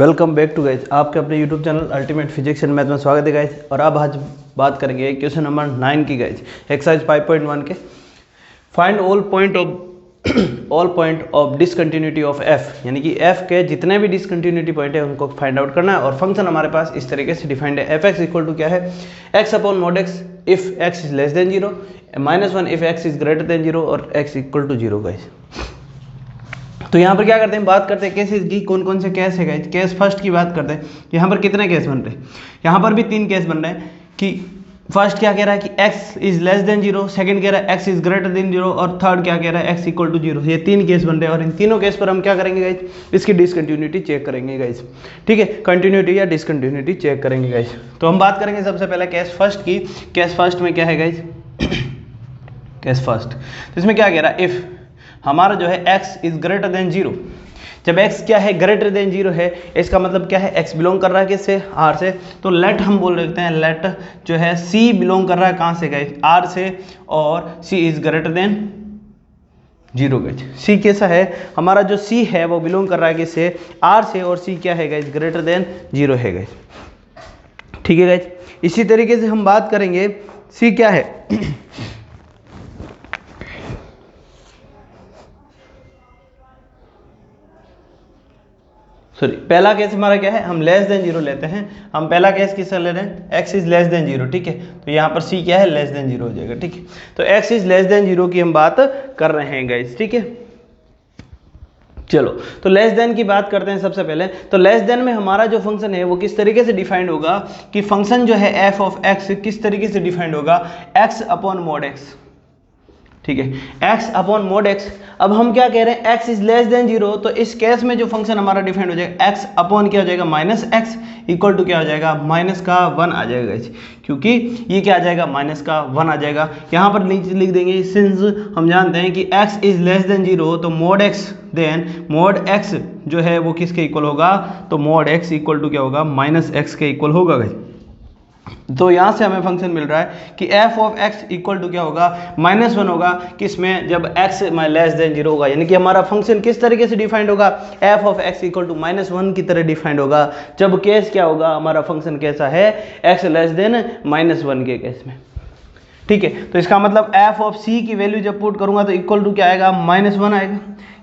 Welcome back to guys, आपके अपने YouTube channel ultimate physics and math में स्वागत है गाइज। और अब आज बात करेंगे क्वेश्चन नंबर 9 की गाइज, एक्सरसाइज 5.1 के। Find all point of discontinuity of F, यानी कि एफ के जितने भी डिसकंटिन्यूटी पॉइंट है उनको फाइंड आउट करना है। और फंक्शन हमारे पास इस तरीके से डिफाइंड है, एफ एक्स इक्वल टू क्या है, x upon mod x if x is less then 0, -1 if x is greater than 0 और एक्स इक्वल टू 0 गाइज। तो यहाँ पर क्या करते हैं, बात करते हैं केसेस की, कौन कौन से केस है गाइस। केस फर्स्ट की बात करते हैं, यहाँ पर कितने केस बन रहे हैं, यहाँ पर भी 3 केस बन रहे हैं कि फर्स्ट क्या कह रहा है कि x is less then 0, second कह रहा है x इज ग्रेटर देन 0 और थर्ड क्या कह रहा है x इक्वल टू 0। ये 3 केस बन रहे हैं और इन तीनों केस पर हम क्या करेंगे गाइस, इसकी डिसकंटिन्यूटी चेक करेंगे गाइस। ठीक है, कंटिन्यूटी या डिसकंटिन्यूटी चेक करेंगे गाइस। तो हम बात करेंगे सबसे पहले केस फर्स्ट की। केस फर्स्ट में क्या है गाइस, केस फर्स्ट, तो इसमें क्या कह रहा है, इफ हमारा जो है x इज ग्रेटर देन 0, जब x क्या है ग्रेटर देन 0 है, इसका मतलब क्या है, x बिलोंग कर रहा है किससे, r से। तो लेट हम बोल देते हैं, लेट जो है c बिलोंग कर रहा है कहाँ से गाइस, r से, और c is greater than 0 guys. c कैसा है, हमारा जो c है वो बिलोंग कर रहा है किससे, r से, और c क्या है गाइस, ग्रेटर देन 0 है गाइस। ठीक है गाइस, इसी तरीके से हम बात करेंगे c क्या है सॉरी, पहला केस हमारा क्या है, हम लेस देन 0 लेते हैं। हम पहला केस किससे ले रहे हैं, x इज लेस देन 0। ठीक है, तो यहाँ पर c क्या है, लेस देन 0 हो जाएगा। ठीक है, तो x इज लेस देन 0 की हम बात कर रहे हैं गाइस। ठीक है, चलो तो लेस देन की बात करते हैं सबसे पहले। तो लेस देन में हमारा जो फंक्शन है वो किस तरीके से डिफाइंड होगा, कि फंक्शन जो है f ऑफ x किस तरीके से डिफाइंड होगा, x अपॉन मॉड x। ठीक है, x अपॉन मॉड x। अब हम क्या कह रहे हैं, x इज लेस देन 0, तो इस केस में जो फंक्शन हमारा डिफाइंड हो जाएगा, x अपॉन क्या हो जाएगा, माइनस x इक्वल टू क्या हो जाएगा, माइनस का 1 आ जाएगा इस, क्योंकि ये क्या आ जाएगा, माइनस का 1 आ जाएगा। यहाँ पर नीचे लिख देंगे, सिंस हम जानते हैं कि x इज लेस देन 0, तो mod x then mod x जो है वो किसके इक्वल होगा, तो मॉड x इक्वल टू क्या होगा, माइनस x के इक्वल होगा गाइस। तो यहाँ से हमें फंक्शन मिल रहा है कि f of x equal to क्या होगा, -1 होगा किसमें, जब x लेस देन 0 होगा। यानी कि हमारा फंक्शन किस तरीके से डिफाइंड होगा, f of x equal to -1 की तरह डिफाइंड होगा। जब केस क्या होगा, हमारा फंक्शन कैसा है, x लेस देन -1 के केस में। ठीक है, तो इसका मतलब f ऑफ c की वैल्यू जब पुट करूंगा तो इक्वल टू क्या आएगा, -1 आएगा।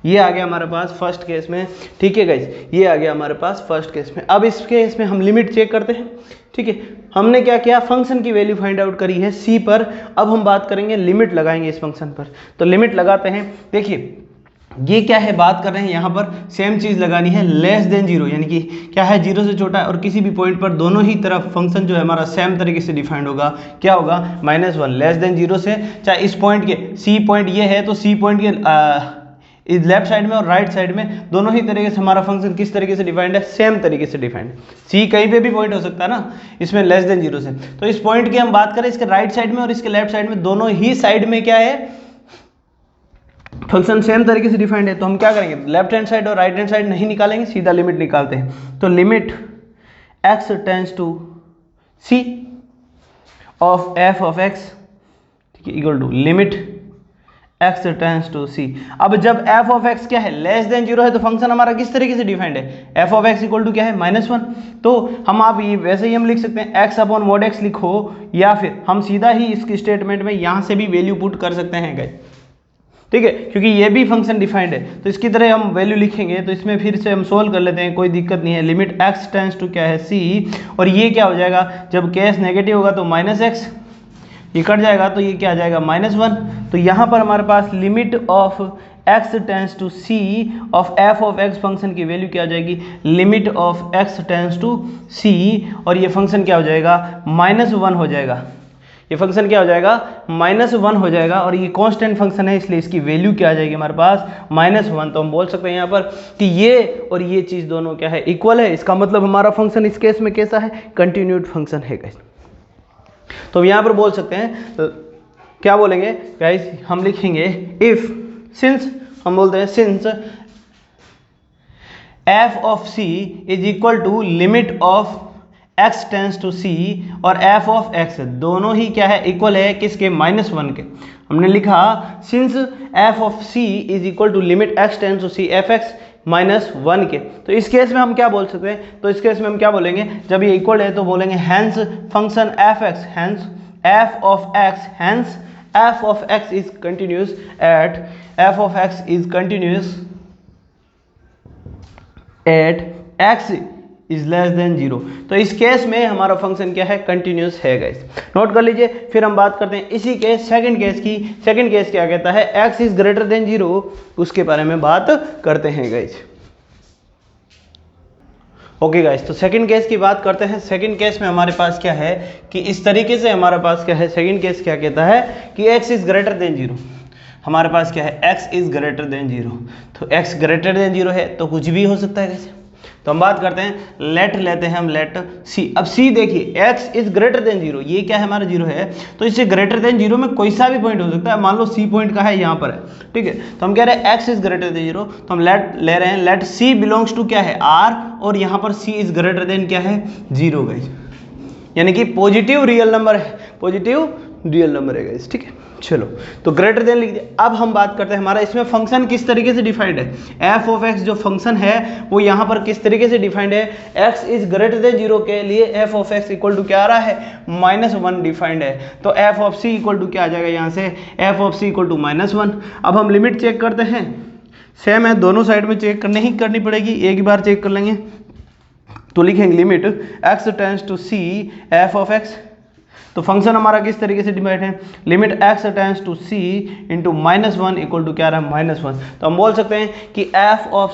ये आ गया हमारे पास फर्स्ट केस में। ठीक है गाइस, ये आ गया हमारे पास फर्स्ट केस में। अब इस केस में हम लिमिट चेक करते हैं। ठीक है, हमने क्या किया, फंक्शन की वैल्यू फाइंड आउट करी है c पर। अब हम बात करेंगे, लिमिट लगाएंगे इस फंक्शन पर। तो लिमिट लगाते हैं। देखिए ये क्या है, बात कर रहे हैं यहाँ पर सेम चीज लगानी है, लेस देन 0, यानी कि क्या है, 0 से छोटा है, और किसी भी पॉइंट पर दोनों ही तरफ फंक्शन जो है हमारा सेम तरीके से डिफाइंड होगा। क्या होगा, -1 लेस देन 0 से, चाहे इस पॉइंट के c पॉइंट ये है तो c पॉइंट के इस लेफ्ट साइड में और राइट साइड में दोनों ही तरीके से हमारा फंक्शन किस तरीके से डिफाइंड है, सेम तरीके से डिफाइंड। c कहीं पे भी पॉइंट हो सकता है ना, इसमें लेस देन 0 से। तो इस पॉइंट की हम बात करें, इसके राइट साइड में और इसके लेफ्ट साइड में, दोनों ही साइड में क्या है, फंक्शन सेम तरीके से डिफाइंड है। तो हम क्या करेंगे, लेफ्ट हैंड साइड और राइट हैंड साइड नहीं निकालेंगे, सीधा लिमिट निकालते हैं। तो limit x tends to c of f of x, ठीक है, equal to limit x tends to c। अब जब f ऑफ x क्या है, लेस देन 0 है, तो फंक्शन हमारा किस तरीके से डिफाइंड है, f of x equal to क्या है, -1। तो हम आप ये वैसे ही हम लिख सकते हैं, x अपॉन मॉड x लिखो, या फिर हम सीधा ही इसके स्टेटमेंट में यहाँ से भी वैल्यू पुट कर सकते हैं गाइस। ठीक है, क्योंकि ये भी फंक्शन डिफाइंड है, तो इसकी तरह हम वैल्यू लिखेंगे। तो इसमें फिर से हम सोल्व कर लेते हैं, कोई दिक्कत नहीं है। लिमिट x टेंड्स टू क्या है, c, और ये क्या हो जाएगा, जब केस नेगेटिव होगा तो -x, ये कट जाएगा तो ये क्या आ जाएगा, -1। तो यहाँ पर हमारे पास limit of x tends to c of f of x function की वैल्यू क्या हो जाएगी, limit of x tends to c, और ये फंक्शन क्या हो जाएगा, -1 हो जाएगा। ये फंक्शन क्या हो जाएगा, -1 हो जाएगा, और ये कांस्टेंट फंक्शन है इसलिए इसकी वैल्यू क्या आ जाएगी हमारे पास, -1। तो हम बोल सकते हैं यहाँ पर कि ये और ये चीज़ दोनों क्या है, इक्वल है। इसका मतलब हमारा फंक्शन इस केस में कैसा है, कंटिन्यूड फंक्शन है गाइस। तो यहाँ पर बोल सकते हैं, क्या बोलेंगे गाइस, हम लिखेंगे इफ, सिंस, हम बोलते हैं since f of c is equal to limit of x tends to c, और f ऑफ x दोनों ही क्या है, इक्वल है किसके, -1 के। हमने लिखा since f of c is equal to limit x tends to c f x -1 के। तो इस केस में हम क्या बोल सकते हैं, तो इस केस में हम क्या बोलेंगे, जब ये इक्वल है तो बोलेंगे hence function f(x), hence f of x is continuous at f of x is continuous at x is less then 0। तो इस केस में हमारा फंक्शन क्या है, कंटिन्यूस है गाइस, नोट कर लीजिए। फिर हम बात करते हैं इसी के सेकंड केस की। सेकंड केस क्या कहता है, x इज ग्रेटर देन 0, उसके बारे में बात करते हैं गाइस। ओके गाइस, तो सेकंड केस की बात करते हैं। सेकंड केस में हमारे पास क्या है कि इस तरीके से हमारे पास क्या है, सेकंड केस क्या कहता है कि x इज ग्रेटर देन 0। हमारे पास क्या है, x इज ग्रेटर देन 0। तो x ग्रेटर देन 0 है तो कुछ भी हो सकता है कैसे। तो हम बात करते हैं, लेट लेते हैं हम लेट c। अब c देखिए, x इज ग्रेटर देन 0, ये क्या है हमारा 0 है, तो इससे ग्रेटर देन 0 में कोई सा भी पॉइंट हो सकता है। मान लो c पॉइंट का है, यहाँ पर है, ठीक है। तो हम कह रहे हैं x इज ग्रेटर देन 0, तो हम लेट ले रहे हैं, लेट c बिलोंग्स टू क्या है, r, और यहाँ पर c इज ग्रेटर देन क्या है, 0 गाइस, यानी कि पॉजिटिव रियल नंबर है, पॉजिटिव रियल नंबर है गाइस, ठीक है। चलो, तो ग्रेटर देन लिख दिया। अब हम बात करते हैं हमारा इसमें फंक्शन किस तरीके से डिफाइंड है। f ऑफ x जो फंक्शन है वो यहाँ पर किस तरीके से डिफाइंड है, x इज ग्रेटर देन 0 के लिए f of x equal to क्या आ रहा है, -1 डिफाइंड है। तो f of c equal to क्या आ जाएगा, यहाँ से f of c equal to -1। अब हम लिमिट चेक करते हैं, सेम है, दोनों साइड में चेक नहीं करनी पड़ेगी, एक ही बार चेक कर लेंगे। तो लिखेंगे limit x tends to c f of x। तो फंक्शन हमारा किस तरीके से डिवाइड है, limit x tends to c into -1 equal to क्या रहा है, -1। तो हम बोल सकते हैं कि f of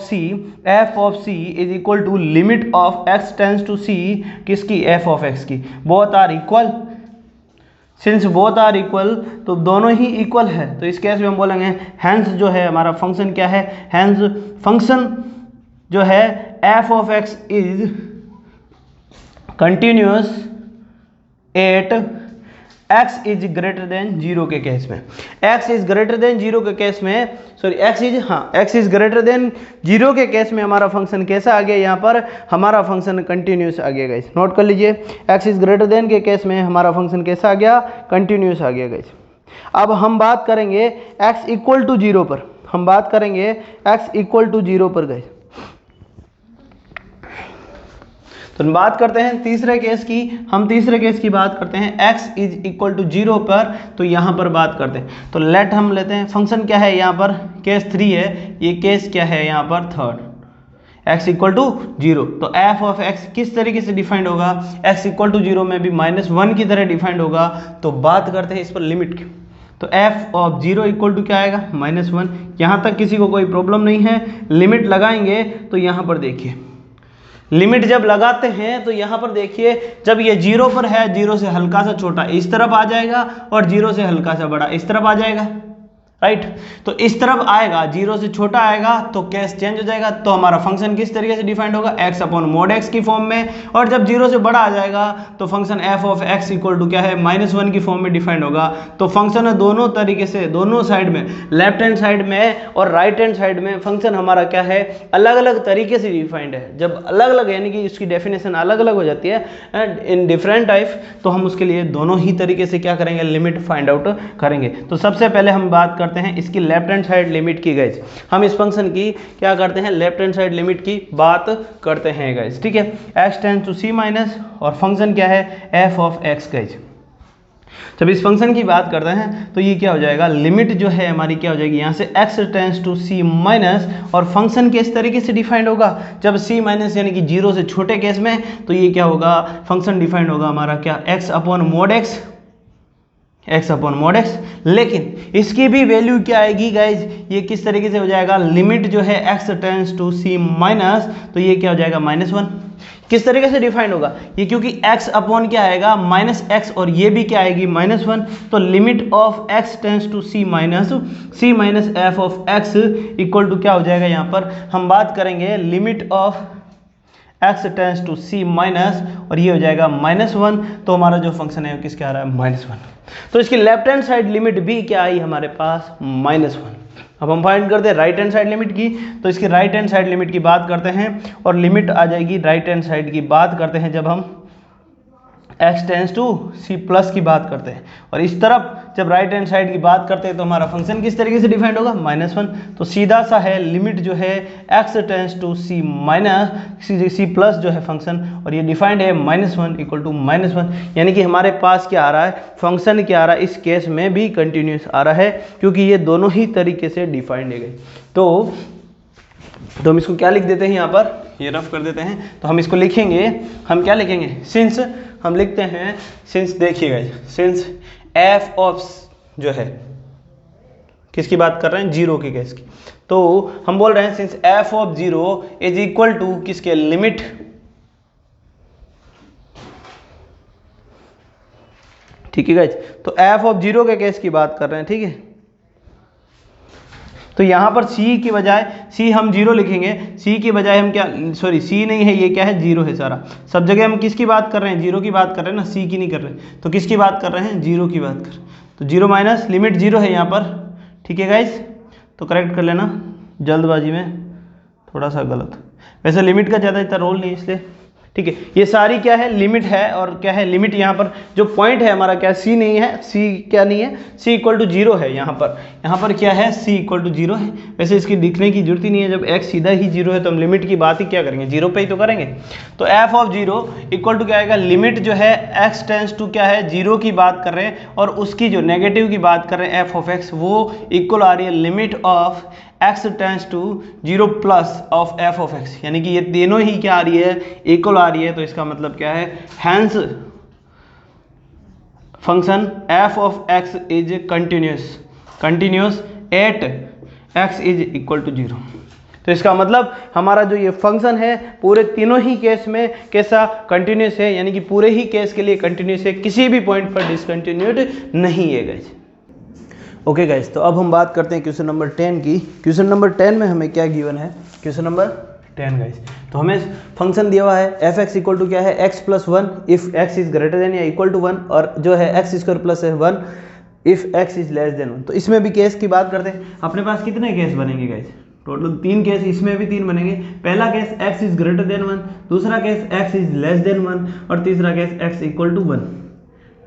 c is equal to limit of x tends to c, किसकी, f ऑफ x की। Both are equal, since both are equal तो दोनों ही इक्वल है, तो इस केस में हम बोलेंगे हैंस जो है हमारा फंक्शन क्या है, हैंस फंक्शन जो है f of x is continuous at x is greater than 0 के केस में। x इज ग्रेटर देन 0 के केस में, sorry x is greater than 0 के केस में हमारा फंक्शन कैसा आ गया, यहाँ पर हमारा फंक्शन कंटिन्यूस आ गया गाइस, नोट कर लीजिए। x इज ग्रेटर देन के केस में हमारा फंक्शन कैसा आ गया, कंटिन्यूस आ गया गाइस। अब हम बात करेंगे x इक्वल टू 0 पर, हम बात करेंगे x इक्वल टू 0 पर गाइस। तो बात करते हैं तीसरे केस की, हम तीसरे केस की बात करते हैं x इज इक्वल टू 0 पर। तो यहाँ पर बात करते हैं, तो लेट हम लेते हैं, फंक्शन क्या है यहाँ पर, केस 3 है, ये केस क्या है यहाँ पर थर्ड, x इक्वल टू 0। तो f ऑफ x किस तरीके से डिफाइंड होगा, x इक्वल टू 0 में भी -1 की तरह डिफाइंड होगा। तो बात करते हैं इस पर लिमिट की, तो f ऑफ 0 इक्वल टू क्या आएगा, -1। यहाँ तक किसी को कोई प्रॉब्लम नहीं है, लिमिट लगाएंगे तो यहाँ पर देखिए, लिमिट जब लगाते हैं तो यहाँ पर देखिए, जब ये 0 पर है, 0 से हल्का सा छोटा इस तरफ आ जाएगा और 0 से हल्का सा बड़ा इस तरफ आ जाएगा, राइट। तो इस तरफ आएगा, 0 से छोटा आएगा तो केस चेंज हो जाएगा। तो हमारा फंक्शन किस तरीके से डिफाइंड होगा, x अपॉन मोड x की फॉर्म में, और जब 0 से बड़ा आ जाएगा तो function f of x equal to क्या है, -1 की फॉर्म में डिफाइंड होगा। तो फंक्शन है दोनों तरीके से, दोनों साइड में, लेफ्ट हैंड साइड में और राइट हैंड साइड में फंक्शन हमारा क्या है, अलग अलग तरीके से डिफाइंड है। जब अलग अलग यानी कि इसकी डेफिनेशन अलग अलग हो जाती है इन डिफरेंट टाइप, तो हम उसके लिए दोनों ही तरीके से क्या करेंगे, लिमिट फाइंड आउट करेंगे। तो सबसे पहले हम बात करते हैं इसकी लेफ्ट हैंड साइड लिमिट की गाइस। हम इस फंक्शन की क्या करते हैं, लेफ्ट हैंड साइड लिमिट की बात करते हैं गाइस, ठीक है। x tends to c minus, और फंक्शन क्या है, f ऑफ x गाइस। जब इस फंक्शन की बात करते हैं तो ये क्या हो जाएगा, लिमिट जो है हमारी क्या हो जाएगी, यहाँ से x tends to c minus, और फंक्शन किस तरीके से डिफाइंड होगा, जब c माइनस यानी कि 0 से छोटे केस में, तो ये क्या होगा, फंक्शन डिफाइंड होगा हमारा क्या, x upon mod x, x upon mod x। लेकिन इसकी भी वैल्यू क्या आएगी गाइज, ये किस तरीके से हो जाएगा, लिमिट जो है x tends to c minus, तो ये क्या हो जाएगा, -1। किस तरीके से डिफाइंड होगा ये, क्योंकि x अपॉन क्या आएगा, -x, और ये भी क्या आएगी, -1। तो limit of x tends to c minus f of x equal to क्या हो जाएगा, यहाँ पर हम बात करेंगे limit of x tends to c minus, और ये हो जाएगा -1। तो हमारा जो फंक्शन है किसके आ रहा है, -1। तो इसकी लेफ्ट हैंड साइड लिमिट भी क्या आई हमारे पास, -1। अब हम फाइंड करते हैं राइट हैंड साइड लिमिट की, तो इसकी राइट हैंड साइड लिमिट की बात करते हैं, और लिमिट आ जाएगी राइट हैंड साइड की बात करते हैं जब हम x tends to c plus की बात करते हैं, और इस तरफ जब राइट हैंड साइड की बात करते हैं तो हमारा फंक्शन किस तरीके से डिफाइंड होगा, -1। तो सीधा सा है लिमिट जो है x tends to c minus c plus जो है फंक्शन, और ये डिफाइंड है -1 इक्वल टू -1, यानी कि हमारे पास क्या आ रहा है, फंक्शन क्या आ रहा है, इस केस में भी कंटिन्यूस आ रहा है क्योंकि ये दोनों ही तरीके से डिफाइंड है गए। तो हम इसको क्या लिख देते हैं, यहाँ पर ये रफ कर देते हैं। तो हम इसको लिखेंगे, हम क्या लिखेंगे, सिंस हम लिखते हैं, सिंस देखिएगा, सिंस एफ ऑफ जो है किसकी बात कर रहे हैं, जीरो के केस की। तो हम बोल रहे हैं since F of zero is equal to किसके, लिमिट ठीक है गाइस। तो एफ ऑफ जीरो के केस की बात कर रहे हैं, ठीक है। तो यहाँ पर c की बजाय c हम जीरो लिखेंगे, c की बजाय हम क्या, सॉरी c नहीं है, ये क्या है, जीरो है सारा। सब जगह हम किसकी बात कर रहे हैं, जीरो की बात कर रहे हैं ना, c की नहीं कर रहे हैं। तो किसकी बात कर रहे हैं, जीरो की बात कर रहे हैं। तो जीरो माइनस लिमिट जीरो है यहाँ पर, ठीक है गाइस। तो करेक्ट कर लेना, जल्दबाजी में थोड़ा सा गलत, वैसे लिमिट का ज़्यादा इतना रोल नहीं इसलिए, ठीक है। ये सारी क्या है, लिमिट है, और क्या है, लिमिट यहाँ पर जो पॉइंट है हमारा क्या, c नहीं है, c क्या नहीं है, c इक्वल टू जीरो है यहाँ पर क्या है, c इक्वल टू जीरो है। वैसे इसकी दिखने की जरूरत ही नहीं है, जब x सीधा ही जीरो है तो हम लिमिट की बात ही क्या करेंगे, जीरो पे ही तो करेंगे। तो f of zero equal to क्या आएगा, लिमिट जो है x टेंस टू क्या है, जीरो की बात कर रहे हैं, और उसकी जो नेगेटिव की बात कर रहे हैं f ऑफ x, वो इक्वल आ रही है limit of x tends to zero plus of f of x, यानी कि ये तीनों ही क्या आ रही है, इक्वल आ रही है। तो इसका मतलब क्या है, hence function f of x is continuous at x is equal to zero. तो इसका मतलब हमारा जो ये फंक्शन है पूरे तीनों ही केस में कैसा, कंटिन्यूस है, यानी कि पूरे ही केस के लिए कंटिन्यूस है, किसी भी पॉइंट पर डिसकंटिन्यूड नहीं है गाइस। ओके गाइस, तो अब हम बात करते हैं क्वेश्चन नंबर 10 की। क्वेश्चन नंबर 10 में हमें क्या गिवन है, क्वेश्चन नंबर 10 गाइस। तो हमें फंक्शन दिया हुआ है एफ एक्स इक्वल टू क्या है, x plus 1 if x is greater than या इक्वल टू 1, और जो है x square plus 1 if x is less then 1। तो इसमें भी केस की बात करते हैं, अपने पास कितने केस बनेंगे गाइस, टोटल 3 केस, इसमें भी 3 बनेंगे। पहला case x is greater than 1, दूसरा case x is less then 1, और तीसरा केस x इक्वल टू 1,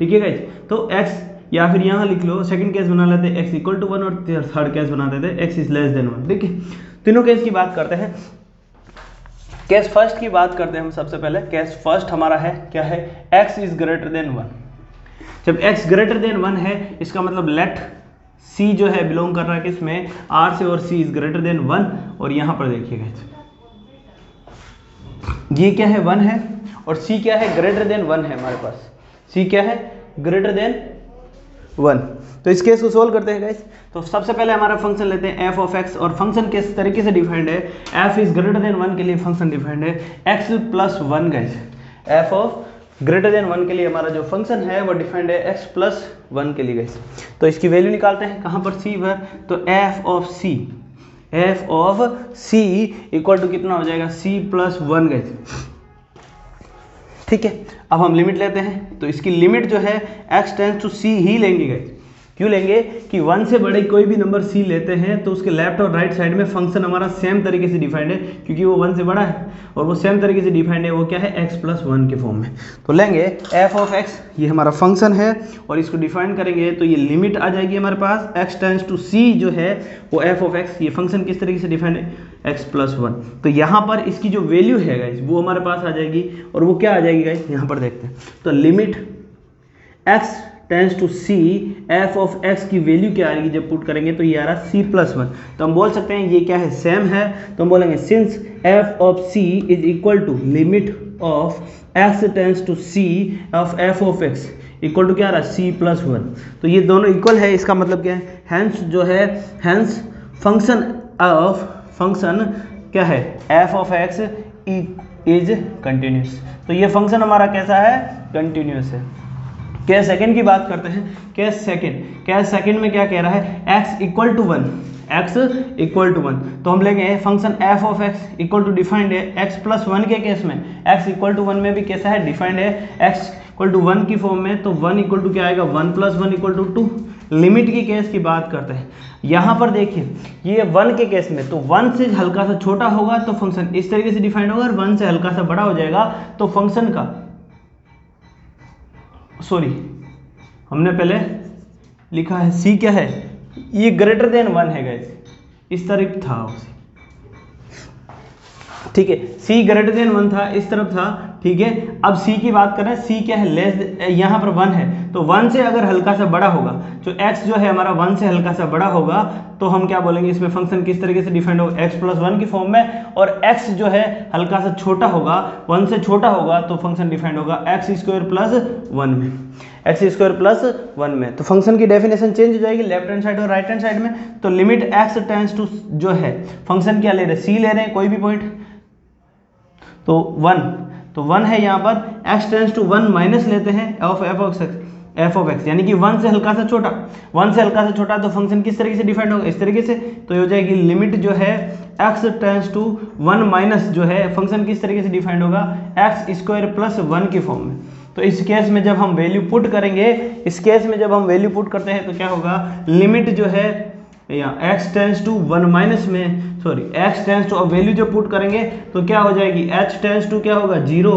ठीक है गाइस। तो x या फिर यहाँ लिख लो, सेकंड केस बना लेते हैं x इक्वल टू 1, और थर्ड केस बना देते हैं x इज लेस देन 1, ठीक है। तीनों केस की बात करते हैं। केस फर्स्ट की बात करते हैं हम सबसे पहले। केस फर्स्ट हमारा है क्या है, x इज ग्रेटर देन 1। जब x ग्रेटर देन 1 है, इसका मतलब लेट c जो है बिलोंग कर रहा है किसमें, r से, और c इज ग्रेटर देन 1। और यहाँ पर देखिएगा ये क्या है, 1 है, और c क्या है, ग्रेटर देन 1 है हमारे पास। c क्या है, ग्रेटर देन 1। तो इस केस को सोल्व करते हैं गाइस। तो सबसे पहले हमारा फंक्शन लेते हैं f ऑफ x, और फंक्शन किस तरीके से डिफाइंड है, f इज ग्रेटर देन 1 के लिए फंक्शन डिफाइंड है x plus 1 guys. f of greater than 1 के लिए हमारा जो फंक्शन है वो डिफाइंड है x प्लस 1 के लिए गाइस। तो इसकी वैल्यू निकालते हैं कहाँ पर, c पर। तो f of c equal to कितना हो जाएगा, c प्लस 1 गाइस, ठीक है। अब हम लिमिट लेते हैं, तो इसकी लिमिट जो है x टेंस टू c ही लेंगे गाइस। क्यों लेंगे कि 1 से बड़े कोई भी नंबर c लेते हैं तो उसके लेफ्ट और राइट साइड में फंक्शन हमारा सेम तरीके से डिफाइंड है, क्योंकि वो 1 से बड़ा है, और वो सेम तरीके से डिफाइंड है, वो क्या है, x प्लस 1 के फॉर्म में। तो लेंगे f ऑफ x, ये हमारा फंक्शन है, और इसको डिफाइन करेंगे तो ये लिमिट आ जाएगी हमारे पास x टेंस टू c जो है वो f ऑफ x, ये फंक्शन किस तरीके से डिफाइंड है, x प्लस 1। तो यहाँ पर इसकी जो वैल्यू है गाइस वो हमारे पास आ जाएगी, और वो क्या आ जाएगी गाइस, यहाँ पर देखते हैं। तो limit x tends to c, f of x की वैल्यू क्या आ रही है जब पुट करेंगे, तो ये आ रहा c प्लस 1। तो हम बोल सकते हैं ये क्या है, सेम है। तो हम बोलेंगे since f of c is equal to limit of x tends to c of f of x equal to क्या आ रहा है, c प्लस 1। तो ये दोनों इक्वल है, इसका मतलब क्या है, हैंस जो है, हैंस फंक्शन क्या है, f of x is continuous. तो ये फंक्शन हमारा कैसा है, कंटिन्यूस है। केस सेकंड की बात करते हैं। केस सेकंड में क्या कह रहा है, x equal to 1, x equal to 1। तो हम लेंगे function f of x equal to defined है x प्लस 1 के केस में, x इक्वल टू 1 में भी कैसा है, डिफाइंड है x इक्वल टू 1 की फॉर्म में। तो 1 इक्वल टू क्या आएगा, 1 प्लस 1 इक्वल टू 2। लिमिट की केस की बात करते हैं। यहाँ पर देखिए ये 1 के केस में, तो 1 से हल्का सा छोटा होगा तो फंक्शन इस तरीके से डिफाइंड होगा, और 1 से हल्का सा बड़ा हो जाएगा तो फंक्शन का सॉरी, हमने पहले लिखा है c क्या है, ये ग्रेटर देन 1 है गाइस, इस तरफ था उसे, ठीक है, c ग्रेटर देन 1 था, इस तरफ था, ठीक है। अब c की बात कर रहे हैं, c क्या है, लेस, यहाँ पर 1 है, तो 1 से अगर हल्का सा बड़ा होगा, जो x जो है हमारा 1 से हल्का सा बड़ा होगा, तो हम क्या बोलेंगे, इसमें फंक्शन किस तरीके से डिफाइंड होगा, x प्लस 1 की फॉर्म में, और x जो है हल्का सा छोटा होगा, 1 से छोटा होगा, तो फंक्शन डिफाइंड होगा x स्क्वायर प्लस 1 में, x स्क्वायर प्लस 1 में। तो फंक्शन की डेफिनेशन चेंज हो जाएगी लेफ्ट हैंड साइड और राइट हैंड साइड में। तो लिमिट x टेंड्स टू, जो है फंक्शन क्या ले रहे हैं, c ले रहे हैं, कोई भी पॉइंट, तो 1, तो 1 है यहाँ पर, x टेंड्स टू 1 माइनस लेते हैं f ऑफ x, यानी कि 1 से हल्का सा छोटा, 1 से हल्का सा छोटा, तो फंक्शन किस तरीके से डिफाइंड होगा, इस तरीके से। तो ये हो जाएगी लिमिट जो है x टेंड्स टू 1 माइनस, जो है फंक्शन किस तरीके से डिफाइंड होगा, x स्क्वायर प्लस 1 की फॉर्म में। तो इस केस में जब हम वैल्यू पुट करेंगे, इस केस में जब हम वैल्यू पुट करते हैं, तो क्या होगा, लिमिट जो है यहाँ x टेंड्स टू 1 माइनस में, सॉरी x टेंड्स टू, अब वैल्यू जो पुट करेंगे तो क्या हो जाएगी, h टेंड्स टू क्या होगा 0,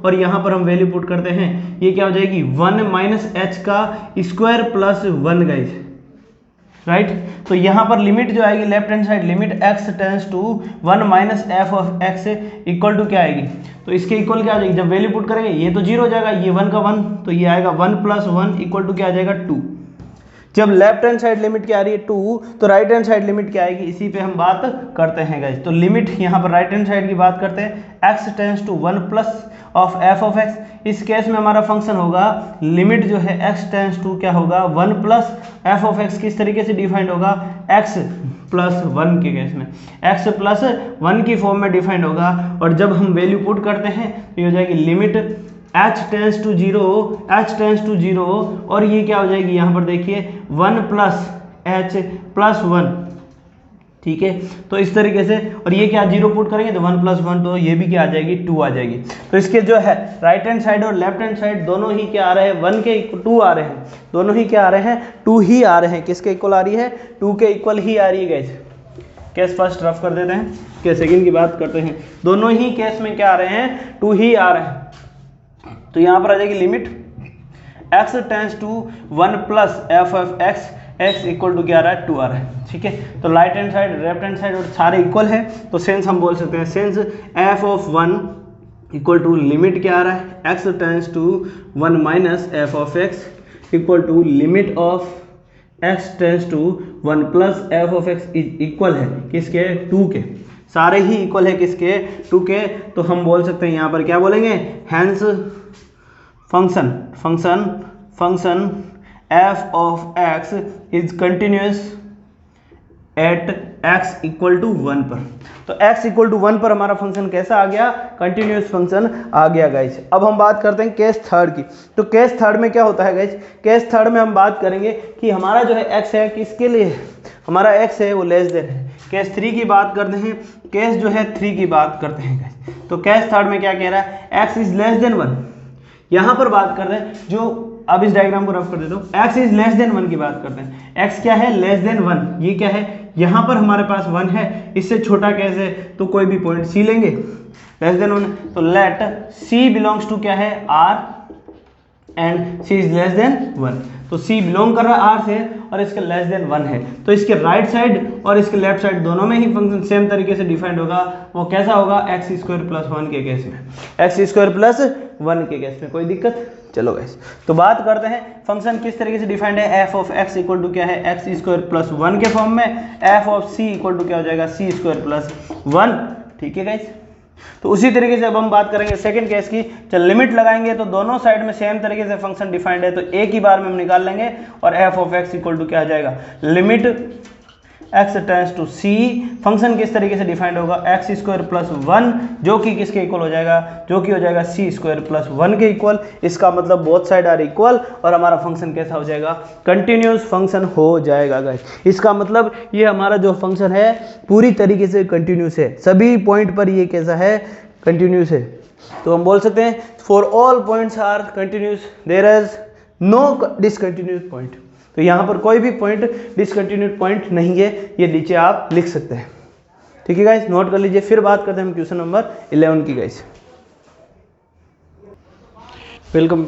और यहाँ पर हम वैल्यू पुट करते हैं, ये क्या हो जाएगी 1 माइनस h का स्क्वायर प्लस 1 गाइस, राइट। तो यहाँ पर लिमिट जो आएगी left hand side, limit x tends to 1 minus f of x equal to क्या आएगी, तो इसके इक्वल क्या आ जाएगी, जब वैल्यू पुट करेंगे ये तो 0 हो जाएगा, ये 1 का 1, तो ये आएगा 1 प्लस 1 इक्वल टू क्या आ जाएगा 2। जब लेफ्ट हैंड साइड लिमिट क्या आ रही है 2, तो राइट हैंड साइड लिमिट क्या आएगी, इसी पे हम बात करते हैं गाइस। तो लिमिट यहाँ पर राइट हैंड साइड की बात करते हैं, x tends to 1 plus of f of x, इस केस में हमारा फंक्शन होगा, लिमिट जो है x टेंड्स टू क्या होगा 1 प्लस f ऑफ x, किस तरीके से डिफाइंड होगा, x प्लस 1 के केस में, x प्लस 1 की फॉर्म में डिफाइंड होगा। और जब हम वैल्यू पुट करते हैं तो ये हो जाएगी लिमिट h टेंड्स टू 0, और ये क्या हो जाएगी, यहाँ पर देखिए 1 प्लस h प्लस 1, ठीक है। तो इस तरीके से, और ये क्या 0 पुट करेंगे तो 1 प्लस 1, तो ये भी क्या आ जाएगी 2 आ जाएगी। तो इसके जो है राइट हैंड साइड और लेफ्ट हैंड साइड दोनों ही क्या आ रहे हैं, 1 के 2 आ रहे हैं, दोनों ही क्या आ रहे हैं, 2 ही आ रहे हैं। किसके इक्वल आ रही है, 2 के इक्वल ही आ रही है गाइस। केस फर्स्ट रफ कर देते हैं, केस सेकंड की बात करते हैं। दोनों ही केस में क्या आ रहे हैं, 2 ही आ रहे हैं। तो यहाँ पर आ जाएगी limit x tends to 1 plus f of x equal to क्या आ रहा है, 2 आ रहा है, ठीक है। तो right hand side left hand side और सारे इक्वल है, तो सेंस हम बोल सकते हैं, since f of 1 equal to limit क्या आ रहा है, x tends to 1 minus f of x equal to limit of x tends to 1 plus f of x equal है किसके, 2 के, सारे ही इक्वल है किसके, 2 के। तो हम बोल सकते हैं यहाँ पर क्या बोलेंगे, hence function f of x is continuous at x equal to 1 पर। तो x इक्वल टू 1 पर हमारा फंक्शन कैसा आ गया, कंटिन्यूस फंक्शन आ गया गाइस। अब हम बात करते हैं केस थर्ड की। तो केस थर्ड में क्या होता है गाइस, केस थर्ड में हम बात करेंगे कि हमारा जो है x है किसके लिए, हमारा x है वो लेस देन है। केस 3 की बात करते हैं, केस जो है 3 की बात करते हैं गाइस। तो केस थर्ड में क्या कह रहा है, x इज लेस देन 1, यहाँ पर बात कर रहे हैं, जो अब इस डायग्राम को रफ कर देता हूँ, x इज लेस देन 1 की बात करते हैं। x क्या है, लेस देन 1, ये क्या है, यहाँ पर हमारे पास 1 है, इससे छोटा कैसे, तो कोई भी पॉइंट c लेंगे, लेस देन 1, तो लेट c बिलोंग्स टू क्या है, r and c is less then 1। तो c बिलोंग कर रहा है r से और इसके लेस देन 1 है, तो इसके राइट साइड और इसके लेफ्ट साइड दोनों में ही फंक्शन सेम तरीके से डिफाइंड होगा। वो कैसा होगा, x स्क्वायर प्लस 1 के केस में, x स्क्वायर प्लस 1 के केस में, कोई दिक्कत। चलो गाइस, तो बात करते हैं फंक्शन किस तरीके से डिफाइंड है, f of x equal to क्या है, x स्क्वायर प्लस 1 के फॉर्म में, f of c equal to क्या हो जाएगा, c स्क्वायर प्लस 1, ठीक है गाइस। तो उसी तरीके से अब हम बात करेंगे सेकंड केस की। चल लिमिट लगाएंगे तो दोनों साइड में सेम तरीके से फंक्शन डिफाइंड है, तो एक ही बार में हम निकाल लेंगे, और f of x equal to क्या आ जाएगा, limit x tends to c, function किस तरीके से डिफाइंड होगा, x स्क्वायर प्लस 1, जो कि किसके इक्वल हो जाएगा, जो कि हो जाएगा c स्क्वायर प्लस 1 के इक्वल। इसका मतलब बोथ साइड आर इक्वल, और हमारा फंक्शन कैसा हो जाएगा, कंटिन्यूस फंक्शन हो जाएगा गाइस। इसका मतलब ये हमारा जो फंक्शन है पूरी तरीके से कंटिन्यूस है, सभी पॉइंट पर ये कैसा है, कंटिन्यूस है। तो हम बोल सकते हैं for all points are continuous, there is no discontinuous point. तो यहाँ पर कोई भी पॉइंट डिसकंटिन्यूड पॉइंट नहीं है, ये नीचे आप लिख सकते हैं, ठीक है गाइस, नोट कर लीजिए। फिर बात करते हैं हम क्वेश्चन नंबर 11 की गाइस। वेलकम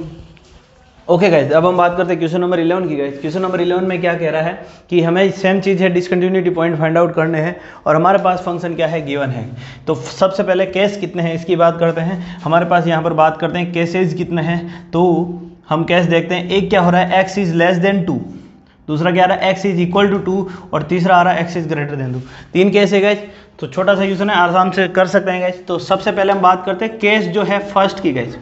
ओके गाइज, अब हम बात करते हैं क्वेश्चन नंबर 11 की। गाइज क्वेश्चन नंबर 11 में क्या कह रहा है कि हमें सेम चीज़ है, डिसकंटिन्यूटी पॉइंट फाइंड आउट करने हैं और हमारे पास फंक्शन क्या है, गिवन है। तो सबसे पहले केस कितने हैं इसकी बात करते हैं। हमारे पास यहाँ पर बात करते हैं केसेज कितने हैं, तो हम केस देखते हैं। एक क्या हो रहा है, x इज लेस देन 2, दूसरा क्या आ रहा है x इज इक्वल टू 2 और तीसरा आ रहा है x इज ग्रेटर देन 2। तीन केस है गाइज, तो छोटा सा क्वेश्चन है, आराम से कर सकते हैं गाइज। तो सबसे पहले हम बात करते हैं केस जो है फर्स्ट की गाइज,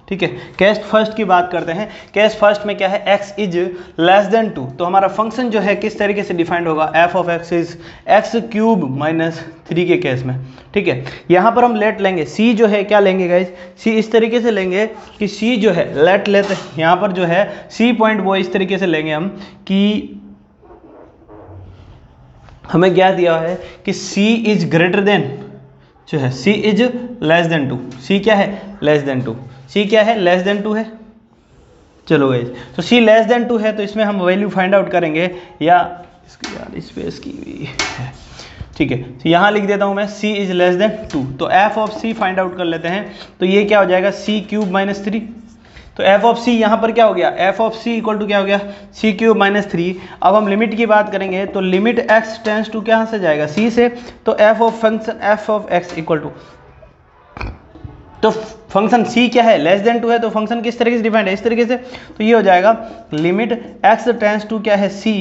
ठीक है। केस फर्स्ट की बात करते हैं। केस फर्स्ट में क्या है, x इज लेस देन 2, तो हमारा फंक्शन जो है किस तरीके से डिफाइंड होगा, f of x is x cube minus 3 के केस में, ठीक है। यहाँ पर हम लेट लेंगे c जो है, क्या लेंगे गाइज, c इस तरीके से लेंगे कि c जो है लेट लेते हैं, यहाँ पर जो है c पॉइंट वो इस तरीके से लेंगे हम कि हमें क्या दिया है कि c इज ग्रेटर देन जो है, c is less than 2, c क्या है, लेस देन 2, c क्या है, लेस देन 2 है। चलो गाइज, तो c लेस देन 2 है, तो इसमें हम वैल्यू फाइंड आउट करेंगे, या इसकी यार स्पेस की भी है, ठीक है। तो यहाँ लिख देता हूँ मैं c इज लेस देन 2, तो f of c find out कर लेते हैं। तो ये क्या हो जाएगा, c क्यूब माइनस 3, तो f ऑफ c यहाँ पर क्या हो गया, f of c equal to क्या हो गया, c क्यूब माइनस 3। अब हम लिमिट की बात करेंगे, तो लिमिट x टेंस टू कहाँ से जाएगा, c से, तो f of function f of x equal to, तो फंक्शन c क्या है, लेस देन 2 है, तो फंक्शन किस तरीके से डिफाइंड है, इस तरीके से। तो ये हो जाएगा लिमिट x टेंस टू क्या है, c,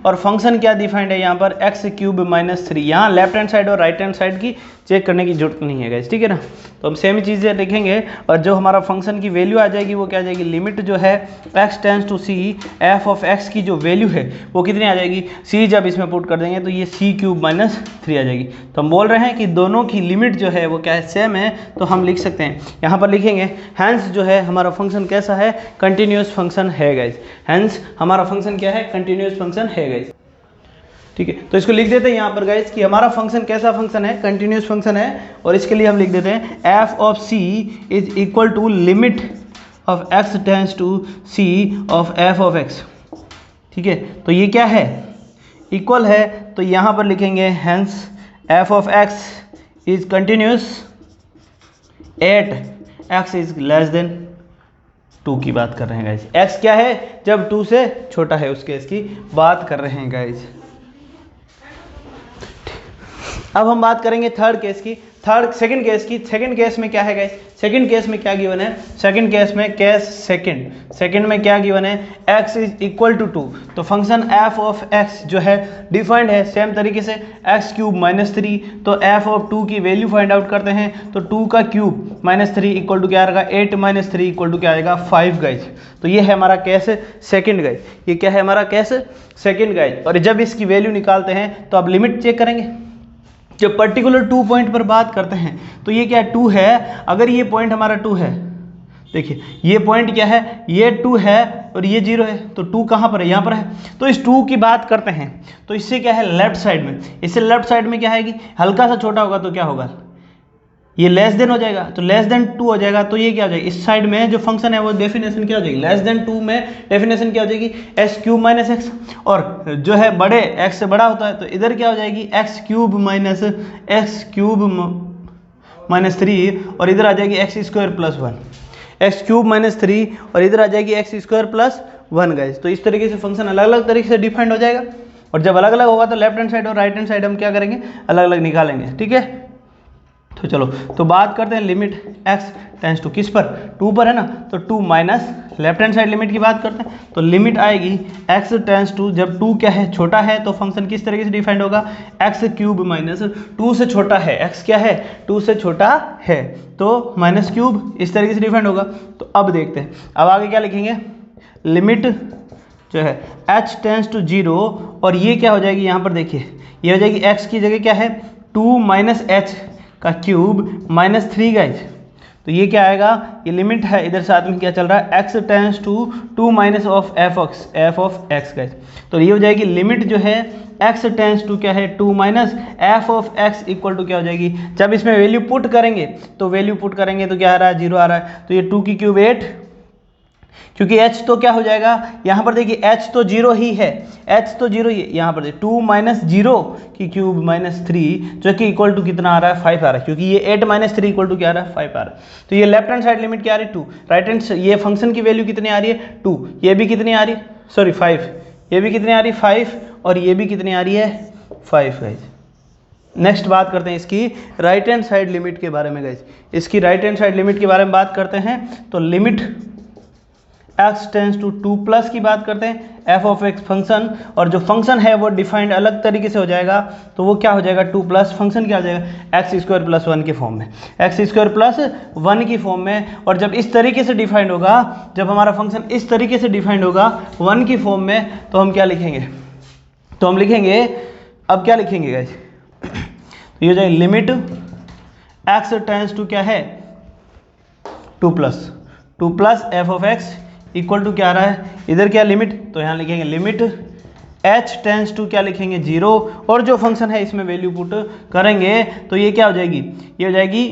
और फंक्शन क्या डिफाइंड है यहाँ पर, x क्यूब माइनस 3। यहाँ लेफ्ट हैंड साइड और राइट हैंड साइड की चेक करने की जरूरत नहीं है गाइस, ठीक है ना। तो हम सेम चीज़ें लिखेंगे और जो हमारा फंक्शन की वैल्यू आ जाएगी वो क्या आ जाएगी, लिमिट जो है x tends to c, f of x की जो वैल्यू है वो कितनी आ जाएगी, c जब इसमें पुट कर देंगे तो ये c क्यूब माइनस 3 आ जाएगी। तो हम बोल रहे हैं कि दोनों की लिमिट जो है वो क्या है, सेम है, तो हम लिख सकते हैं, यहाँ पर लिखेंगे हैंस जो है हमारा फंक्शन कैसा है, कंटिन्यूस फंक्शन है गाइज। हैंस हमारा फंक्शन क्या है, कंटिन्यूस फंक्शन है गाइज, ठीक है। तो इसको लिख देते हैं यहाँ पर गाइज कि हमारा फंक्शन कैसा फंक्शन है, कंटिन्यूस फंक्शन है, और इसके लिए हम लिख देते हैं f of c is equal to limit of x tends to c of f of x, ठीक है। तो ये क्या है, इक्वल है, तो यहाँ पर लिखेंगे hence f of x is continuous at x is less than 2 की बात कर रहे हैं गाइज। x क्या है, जब 2 से छोटा है उस केस की बात कर रहे हैं गाइज। अब हम बात करेंगे थर्ड केस की, सेकंड केस की। सेकंड केस में क्या है गाइस, सेकंड केस में क्या गिवन है, सेकंड केस में केस सेकंड में क्या गिवन है, x इज इक्वल टू 2, तो फंक्शन f ऑफ x जो है डिफाइंड है सेम तरीके से x क्यूब माइनस 3, तो f ऑफ 2 की वैल्यू फाइंड आउट करते हैं, तो 2 का क्यूब माइनस 3 इक्वल टू क्या आएगा, 8 माइनस 3 इक्वल टू क्या आएगा, 5 गाइज। तो ये है हमारा केस सेकंड गाइज, ये क्या है हमारा केस सेकंड गाइज। और जब इसकी वैल्यू निकालते हैं तो अब लिमिट चेक करेंगे, जब पर्टिकुलर 2 पॉइंट पर बात करते हैं तो ये क्या 2 है, अगर ये पॉइंट हमारा 2 है, देखिए ये पॉइंट क्या है, ये 2 है और ये 0 है, तो 2 कहाँ पर है, यहाँ पर है। तो इस 2 की बात करते हैं तो इससे क्या है लेफ्ट साइड में, इससे लेफ्ट साइड में क्या है, हल्का सा छोटा होगा तो क्या होगा, ये लेस देन हो जाएगा, तो लेस देन 2 हो जाएगा, तो ये क्या हो जाएगा, इस साइड में जो फंक्शन है वो डेफिनेशन क्या हो जाएगी, लेस देन 2 में डेफिनेशन क्या हो जाएगी, एक्स क्यूब माइनस एक्स, और जो है बड़े x से बड़ा होता है तो इधर क्या हो जाएगी, x cube minus x cube minus 3, और इधर आ जाएगी x square plus 1, x cube minus 3 और इधर आ जाएगी एक्स स्क्वायर प्लस 1 गाइस। तो इस तरीके से फंक्शन अलग अलग तरीके से डिफाइंड हो जाएगा, और जब अलग अलग होगा तो लेफ्ट हैंड साइड और राइट हैंड साइड हम क्या करेंगे, अलग अलग निकालेंगे, ठीक है। तो चलो तो बात करते हैं लिमिट x टेंस टू किस पर, 2 पर है ना, तो 2 minus left hand side limit की बात करते हैं, तो लिमिट आएगी x टेंस टू, जब 2 क्या है, छोटा है, तो फंक्शन किस तरीके से डिफाइंड होगा, x क्यूब माइनस 2 से छोटा है, x क्या है 2 से छोटा है, तो माइनस क्यूब इस तरीके से डिफाइंड होगा। तो अब देखते हैं, अब आगे क्या लिखेंगे, लिमिट जो है h टेंस टू 0, और ये क्या हो जाएगी, यहाँ पर देखिए ये हो जाएगी x की जगह क्या है 2 माइनस h का क्यूब माइनस 3 गाइज। तो ये क्या आएगा, ये लिमिट है, इधर साथ में क्या चल रहा है, x tends to 2 minus of f of x guys. तो ये हो जाएगी लिमिट जो है x टेंस टू क्या है 2 minus f of x equal to क्या हो जाएगी, जब इसमें वैल्यू पुट करेंगे तो क्या आ रहा है 0 आ रहा है, तो ये 2 की क्यूब 8 क्योंकि h तो क्या हो जाएगा, यहाँ पर देखिए h तो 0 ही है, h तो 0 ही है। यहाँ पर देखिए 2 माइनस 0 की क्यूब माइनस 3 जो कि इक्वल टू कितना आ रहा है 5 आ रहा है, क्योंकि ये 8 माइनस 3 इक्वल टू क्या आ रहा है 5 आ रहा है। तो ये लेफ्ट हैंड साइड लिमिट क्या आ रही है 2, राइट हैंड ये फंक्शन की वैल्यू कितनी आ रही है 2, ये भी कितनी आ रही है सॉरी 5, ये भी कितनी आ रही है 5 और ये भी कितनी आ रही है 5 गाइस। नेक्स्ट बात करते हैं इसकी राइट हैंड साइड लिमिट के बारे में गाइस। इसकी राइट हैंड साइड लिमिट के बारे में बात करते हैं तो limit x tends to 2 plus की बात करते हैं, f ऑफ x फंक्शन, और जो फंक्शन है वो डिफाइंड अलग तरीके से हो जाएगा, तो वो क्या हो जाएगा 2 प्लस फंक्शन क्या हो जाएगा एक्स स्क्वायर प्लस 1 के फॉर्म में, एक्स स्क्वायर प्लस 1 की फॉर्म में। और जब इस तरीके से डिफाइंड होगा, जब हमारा फंक्शन इस तरीके से डिफाइंड होगा 1 की फॉर्म में, तो हम क्या लिखेंगे, तो हम लिखेंगे, अब क्या लिखेंगे गाइस, तो ये हो जाएगा लिमिट x टेंस टू क्या है 2 plus f of x equal to क्या आ रहा है, इधर क्या लिमिट, तो यहाँ लिखेंगे लिमिट h टेंस टू क्या लिखेंगे 0, और जो फंक्शन है इसमें वैल्यू पुट करेंगे तो ये क्या हो जाएगी, ये हो जाएगी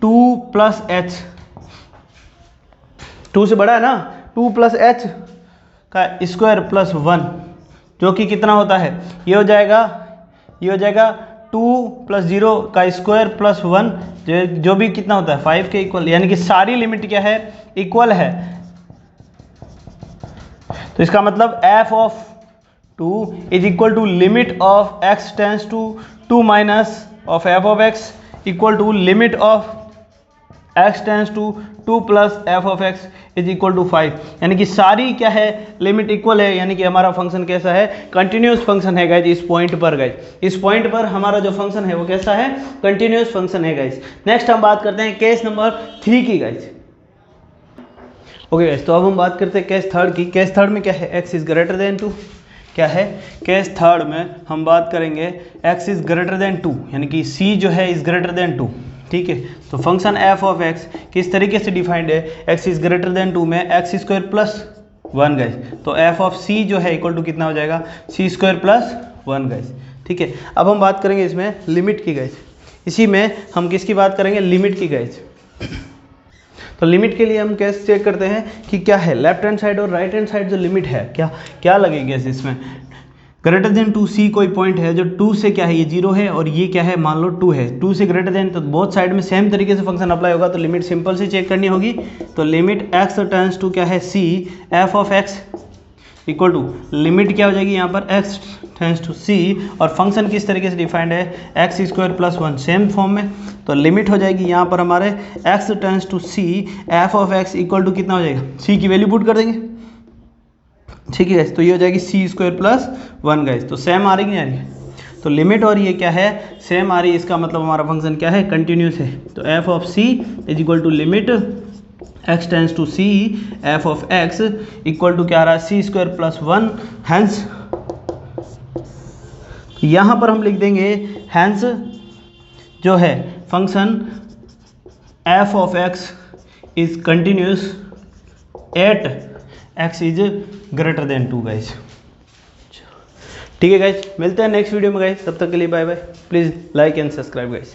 2 प्लस h, 2 से बड़ा है ना, 2 प्लस h का स्क्वायर प्लस 1 जो कि कितना होता है, ये हो जाएगा 2 प्लस 0 का स्क्वायर प्लस 1 जो भी कितना होता है 5 के इक्वल, यानी कि सारी लिमिट क्या है इक्वल है। तो इसका मतलब f of 2 is equal to limit of x tends to 2 minus of f of x equal to limit of x tends to 2 plus f of x is equal to 5, यानी कि सारी क्या है लिमिट इक्वल है, यानी कि हमारा function कैसा है कंटिन्यूस फंक्शन है गाइज। इस पॉइंट पर गाइज, इस पॉइंट पर हमारा जो फंक्शन है वो कैसा है कंटिन्यूस फंक्शन है गाइज। नेक्स्ट हम बात करते हैं केस नंबर 3 की गाइज। ओके गाइस, तो अब हम बात करते हैं केस थर्ड की। केस थर्ड में क्या है x इज ग्रेटर देन 2, क्या है केस थर्ड में हम बात करेंगे x इज ग्रेटर देन 2, यानी कि c जो है इज ग्रेटर देन 2, ठीक है। तो फंक्शन f ऑफ x किस तरीके से डिफाइंड है, x इज ग्रेटर देन 2 में एक्स स्क्वायर प्लस 1 गाइस, तो f ऑफ c जो है इक्वल टू कितना हो जाएगा c स्क्वायर प्लस 1 गाइस, ठीक है। अब हम बात करेंगे इसमें लिमिट की गाइस, इसी में हम किसकी बात करेंगे लिमिट की गाइस। तो लिमिट के लिए हम कैसे चेक करते हैं कि क्या है लेफ्ट हैंड साइड और राइट हैंड साइड जो लिमिट है क्या लगेगी इसमें, ग्रेटर देन 2c कोई पॉइंट है जो 2 से क्या है ये 0 है और ये क्या है मान लो 2 है, 2 से ग्रेटर देन, तो बोथ साइड में सेम तरीके से फंक्शन अप्लाई होगा, तो लिमिट सिंपल से चेक करनी होगी। तो लिमिट x टेंस टू क्या है c f of x equal to limit क्या हो जाएगी यहाँ पर x टेंस टू c, और फंक्शन किस तरीके से डिफाइंड है x square plus 1 same form में, तो लिमिट हो जाएगी यहाँ पर हमारे x tends to c f of x equal to कितना हो जाएगा, c की वैल्यू पुट कर देंगे, ठीक है गाइस। तो ये हो जाएगी c स्क्वायर प्लस 1 गाइस, तो सेम आ रही नहीं आ रही है, तो लिमिट और ये क्या है सेम आ रही है, इसका मतलब हमारा फंक्शन क्या है कंटिन्यूस है। तो f of c is equal to limit x tends to c f of x equal to क्या आ रहा है c स्क्वायर प्लस 1, हैंस यहाँ पर हम लिख देंगे हैंस जो है function f of x is continuous at x is greater than 2 guys, ठीक है गाइस। मिलते हैं नेक्स्ट वीडियो में गाइस, तब तक के लिए bye bye. Please like and subscribe guys.